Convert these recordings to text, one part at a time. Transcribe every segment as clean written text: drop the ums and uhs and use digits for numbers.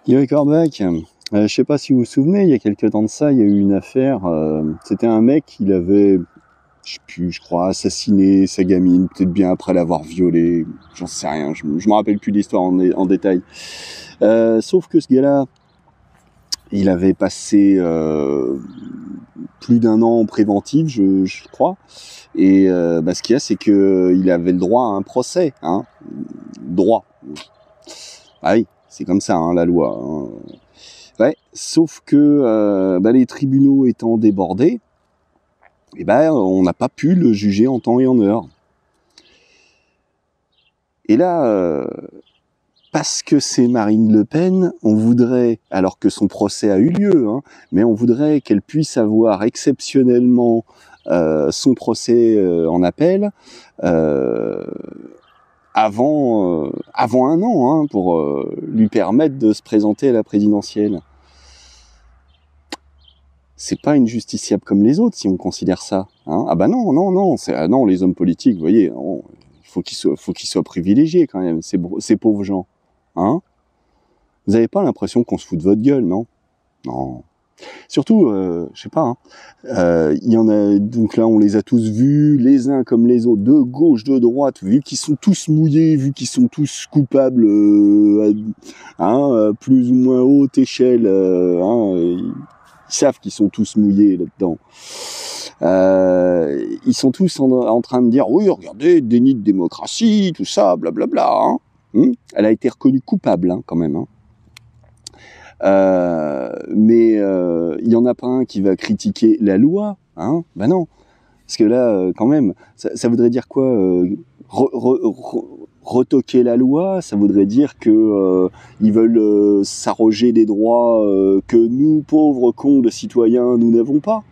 Yuri Korbach, je sais pas si vous vous souvenez, il y a quelques temps de ça, il y a eu une affaire, c'était un mec, il avait, je sais plus, je crois, assassiné sa gamine, peut-être bien après l'avoir violée, j'en sais rien, je me rappelle plus l'histoire en détail. Sauf que ce gars-là, il avait passé plus d'1 an en préventive, je crois, et ce qu'il y a, c'est que il avait le droit à un procès, hein, droit. Ah oui, c'est comme ça, hein, la loi, hein. Ouais, sauf que les tribunaux étant débordés, on n'a pas pu le juger en temps et en heure. Et là, parce que c'est Marine Le Pen, on voudrait, alors que son procès a eu lieu, hein, mais on voudrait qu'elle puisse avoir exceptionnellement son procès en appel avant 1 an, hein, pour lui permettre de se présenter à la présidentielle. C'est pas une justiciable comme les autres si on considère ça, hein. Ah bah non, non, les hommes politiques, vous voyez, faut qu'ils soient privilégiés quand même, ces pauvres gens, hein. Vous avez pas l'impression qu'on se fout de votre gueule, non? Non. Surtout, je sais pas, hein, il y en a, donc là on les a tous vus, les uns comme les autres, de gauche, de droite, vu qu'ils sont tous mouillés, vu qu'ils sont tous coupables, plus ou moins haute échelle, ils savent qu'ils sont tous mouillés là-dedans. Ils sont tous en train de dire, oui, regardez, déni de démocratie, tout ça, blablabla, hein. Elle a été reconnue coupable, hein, quand même, hein. Mais il y en a pas un qui va critiquer la loi, hein. Ben non, parce que là, quand même, ça voudrait dire quoi, retoquer la loi? Ça voudrait dire que ils veulent s'arroger des droits que nous, pauvres cons de citoyens, nous n'avons pas,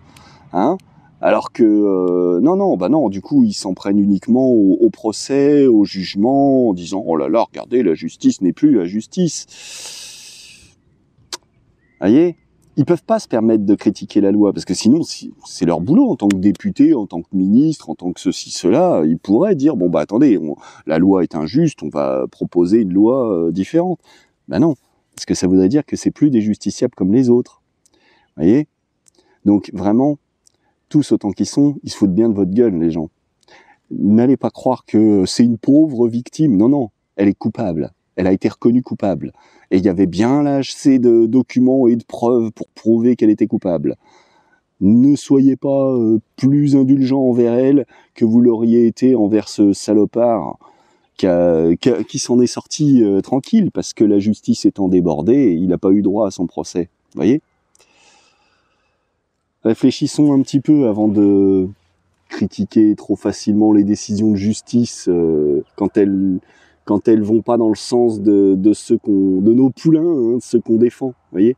hein. Alors que non, du coup, ils s'en prennent uniquement au procès, au jugement, en disant oh là là, regardez, la justice n'est plus la justice. Vous voyez, ils peuvent pas se permettre de critiquer la loi, parce que sinon, c'est leur boulot en tant que député, en tant que ministre, en tant que ceci, cela. Ils pourraient dire, bon, attendez, la loi est injuste, on va proposer une loi différente. Non, parce que ça voudrait dire que c'est plus des justiciables comme les autres. Vous voyez? Donc, vraiment, tous autant qu'ils sont, ils se foutent bien de votre gueule, les gens. N'allez pas croire que c'est une pauvre victime. Non, elle est coupable. Elle a été reconnue coupable. Et il y avait bien là assez de documents et de preuves pour prouver qu'elle était coupable. Ne soyez pas plus indulgent envers elle que vous l'auriez été envers ce salopard qui s'en est sorti tranquille, parce que la justice étant débordée, il n'a pas eu droit à son procès. Vous voyez ? Réfléchissons un petit peu avant de critiquer trop facilement les décisions de justice quand elles vont pas dans le sens de nos poulains, hein, de ceux qu'on défend, vous voyez.